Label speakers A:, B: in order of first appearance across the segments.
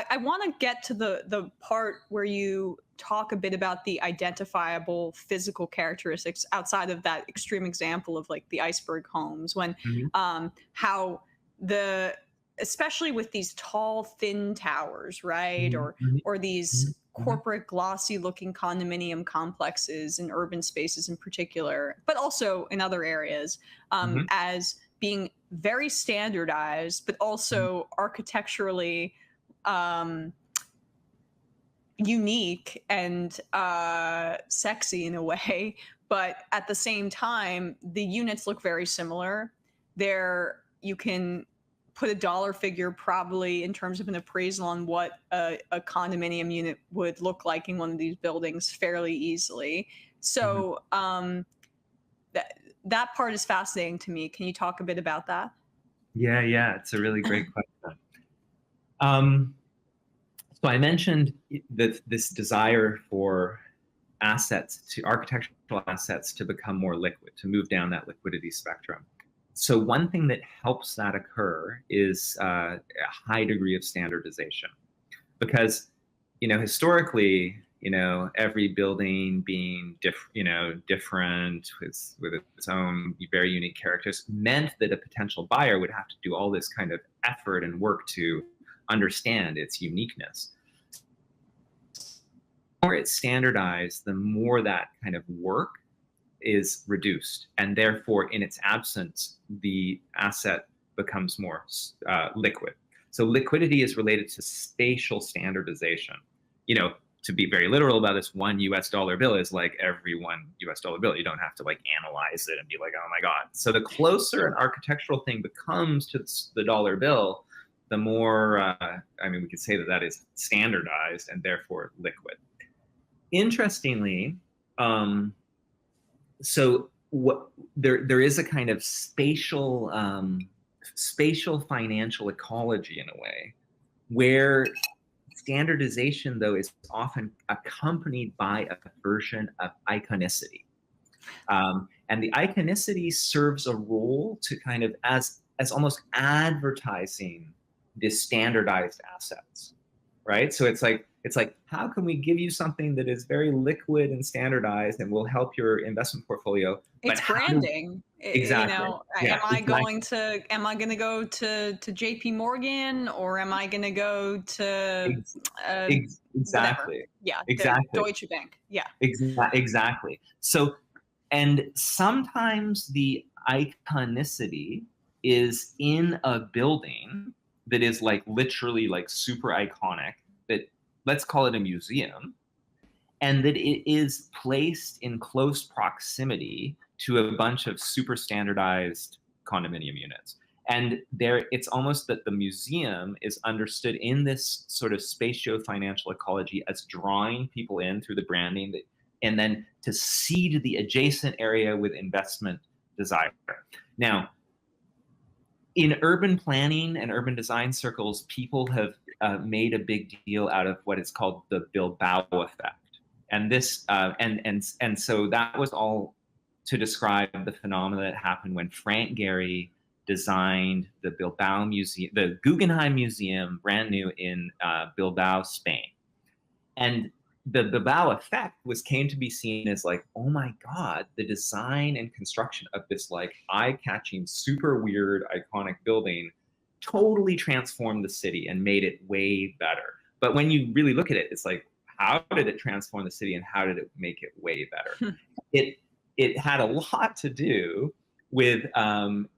A: I want to get to the part where you talk a bit about the identifiable physical characteristics outside of that extreme example of like the iceberg homes, when how the especially with these tall thin towers, right, or these corporate glossy looking condominium complexes in urban spaces in particular, but also in other areas, as being very standardized but also architecturally unique and sexy in a way, but at the same time the units look very similar. There you can put a dollar figure probably in terms of an appraisal on what a condominium unit would look like in one of these buildings fairly easily. So that part is fascinating to me. Can you talk a bit about that?
B: Yeah, it's a really great question. So I mentioned that this desire for architectural assets to become more liquid, to move down that liquidity spectrum. So one thing that helps that occur is a high degree of standardization, because historically, every building being different with its own very unique characters meant that a potential buyer would have to do all this kind of effort and work to understand its uniqueness. The more it's standardized, the more that kind of work is reduced, and therefore in its absence the asset becomes more liquid. So liquidity is related to spatial standardization. To be very literal about this, $1 bill is like every $1 bill. You don't have to like analyze it and be like, oh my God. So the closer an architectural thing becomes to the dollar bill, the more, we could say that is standardized and therefore liquid. Interestingly, so there is a kind of spatial financial ecology in a way, where standardization, though, is often accompanied by a version of iconicity. And the iconicity serves a role to kind of as almost advertising the standardized assets, right? So it's like, how can we give you something that is very liquid and standardized and will help your investment portfolio?
A: It's branding.
B: Exactly.
A: Am I going to go to JP Morgan, or am I going to go to
B: exactly.
A: Whatever. Yeah,
B: exactly.
A: Deutsche Bank. Yeah.
B: Exactly. So, and sometimes the iconicity is in a building that is like literally like super iconic, that let's call it a museum, and that it is placed in close proximity to a bunch of super standardized condominium units. And it's almost that the museum is understood in this sort of spatio-financial ecology as drawing people in through the branding, and then to seed the adjacent area with investment desire. Now, in urban planning and urban design circles, people have made a big deal out of what is called the Bilbao effect. And this and so that was all to describe the phenomena that happened when Frank Gehry designed the Bilbao Museum, the Guggenheim Museum, brand new in Bilbao, Spain. And the Bilbao effect came to be seen as like, oh my God, the design and construction of this like eye-catching, super weird, iconic building totally transformed the city and made it way better. But when you really look at it, it's like, how did it transform the city and how did it make it way better? It had a lot to do with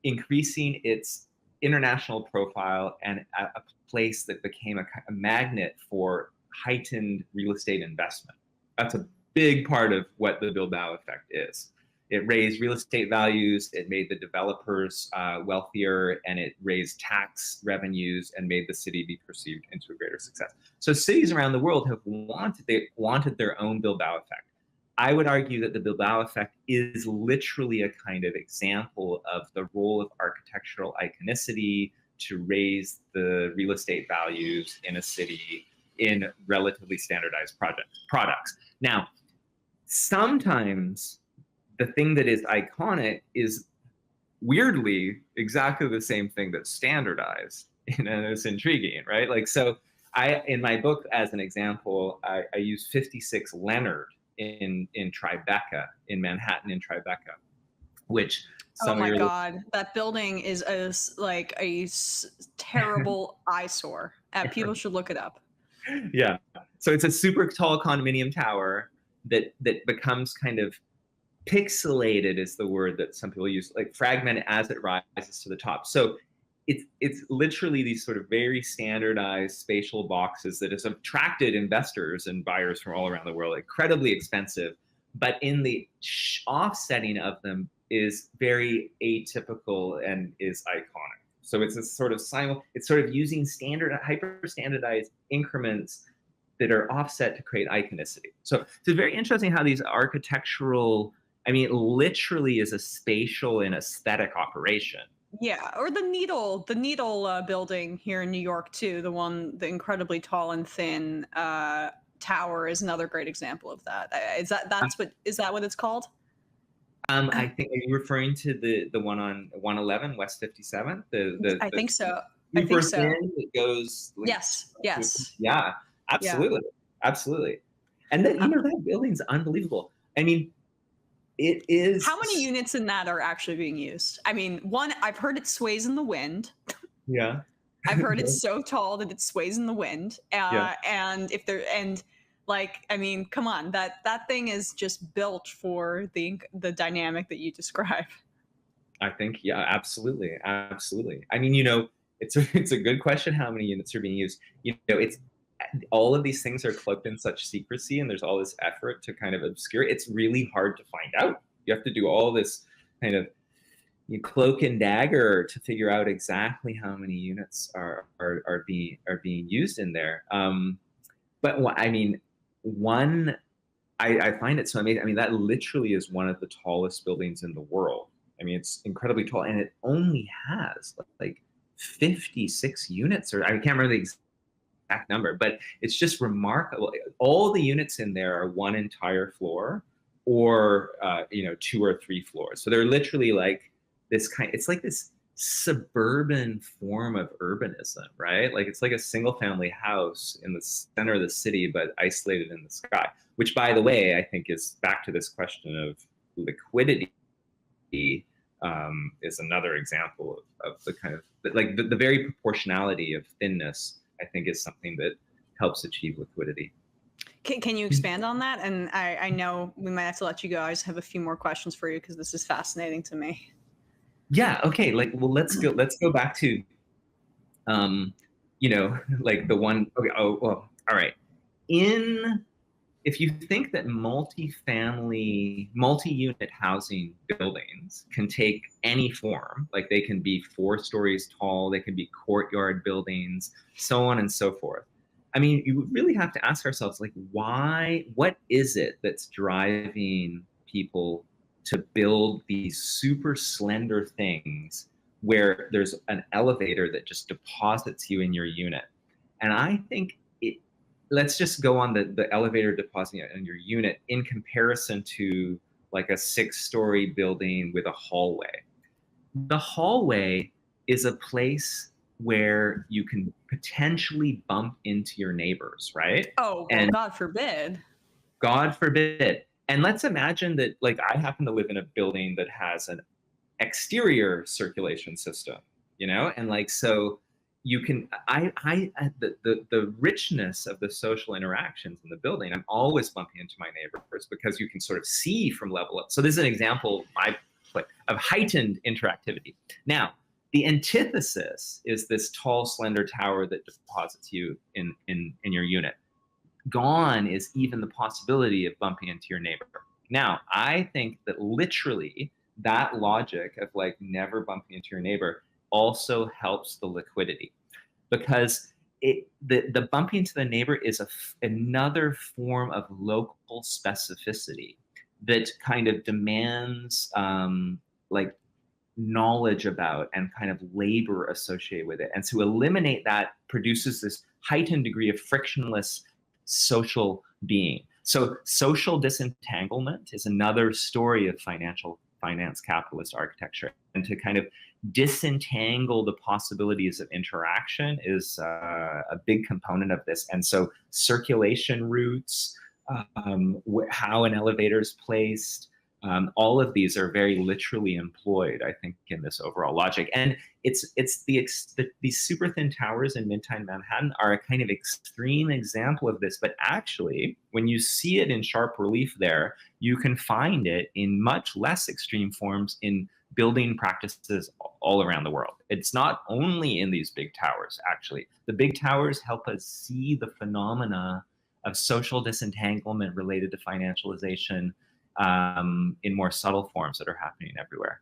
B: increasing its international profile and a place that became a magnet for heightened real estate investment. That's a big part of what the Bilbao effect is. It raised real estate values, it made the developers wealthier, and it raised tax revenues and made the city be perceived into a greater success. So cities around the world have wanted their own Bilbao effect. I would argue that the Bilbao effect is literally a kind of example of the role of architectural iconicity to raise the real estate values in a city in relatively standardized products. Now, sometimes the thing that is iconic is weirdly exactly the same thing that's standardized. And it's intriguing, right? Like, so in my book, as an example, I use 56 Leonard in Tribeca, in Manhattan in Tribeca, which
A: Oh
B: some of
A: my
B: your
A: God, that building is like a terrible eyesore. People should look it up.
B: yeah. So it's a super tall condominium tower that becomes kind of pixelated, is the word that some people use, like fragmented as it rises to the top. So it's literally these sort of very standardized spatial boxes that has attracted investors and buyers from all around the world, incredibly expensive, but in the offsetting of them is very atypical and is iconic. So it's a sort of it's sort of using hyper standardized increments that are offset to create iconicity. So it's very interesting how these architectural, I mean, it literally is a spatial and aesthetic operation.
A: Yeah, or the Needle building here in New York too. The incredibly tall and thin tower is another great example of that. Is that what it's called?
B: I think, are you referring to the one on 111 West 57th?
A: I think so. I
B: Super
A: think so.
B: thin that goes. Like,
A: yes.
B: Yeah, absolutely, absolutely. And then that building's unbelievable. I mean, it is.
A: How many units in that are actually being used? I mean, one, I've heard it sways in the wind.
B: Yeah.
A: I've heard it's so tall that it sways in the wind.
B: Yeah.
A: I mean, come on, that thing is just built for the dynamic that you describe.
B: I think, yeah, absolutely, absolutely. I mean, it's a good question how many units are being used. It's all of these things are cloaked in such secrecy, and there's all this effort to kind of obscure. It's really hard to find out. You have to do all this kind of cloak and dagger to figure out exactly how many units are being used in there. But I mean, I find it so amazing. I mean, that literally is one of the tallest buildings in the world. I mean, it's incredibly tall, and it only has like 56 units, or I can't remember the exact number, but it's just remarkable. All the units in there are one entire floor, or 2 or 3 floors. So they're literally like it's like this suburban form of urbanism, right? Like it's like a single family house in the center of the city, but isolated in the sky, which, by the way, I think is back to this question of liquidity. Is another example of the kind of like the very proportionality of thinness, I think, is something that helps achieve liquidity.
A: Can you expand on that? And I know we might have to let you go. I just have a few more questions for you because this is fascinating to me.
B: Yeah. Okay. Let's go back to, like the one. Okay. Oh, well. All right. If you think that multi-unit housing buildings can take any form, like they can be 4 stories tall, they can be courtyard buildings, so on and so forth. I mean, you really have to ask ourselves, like, what is it that's driving people to build these super slender things where there's an elevator that just deposits you in your unit? And I think let's just go on the elevator depositing in your unit in comparison to like a 6-story building with a hallway. The hallway is a place where you can potentially bump into your neighbors, right?
A: Oh, well, and God forbid.
B: God forbid. And let's imagine that, like, I happen to live in a building that has an exterior circulation system, and like, so you can, the richness of the social interactions in the building, I'm always bumping into my neighbors because you can sort of see from level up. So this is an example of heightened interactivity. Now, the antithesis is this tall, slender tower that deposits you in your unit. Gone is even the possibility of bumping into your neighbor. Now, I think that literally that logic of like never bumping into your neighbor also helps the liquidity, because the bumping into the neighbor is another form of local specificity that kind of demands like knowledge about and kind of labor associated with it. And to eliminate that produces this heightened degree of frictionless social being. So social disentanglement is another story of financial finance capitalist architecture. And to kind of disentangle the possibilities of interaction is a big component of this. And so circulation routes, how an elevator is placed, all of these are very literally employed, I think, in this overall logic. And these super thin towers in Midtown Manhattan are a kind of extreme example of this. But actually, when you see it in sharp relief there, you can find it in much less extreme forms in building practices all around the world. It's not only in these big towers, actually. The big towers help us see the phenomena of social disentanglement related to financialization in more subtle forms that are happening everywhere.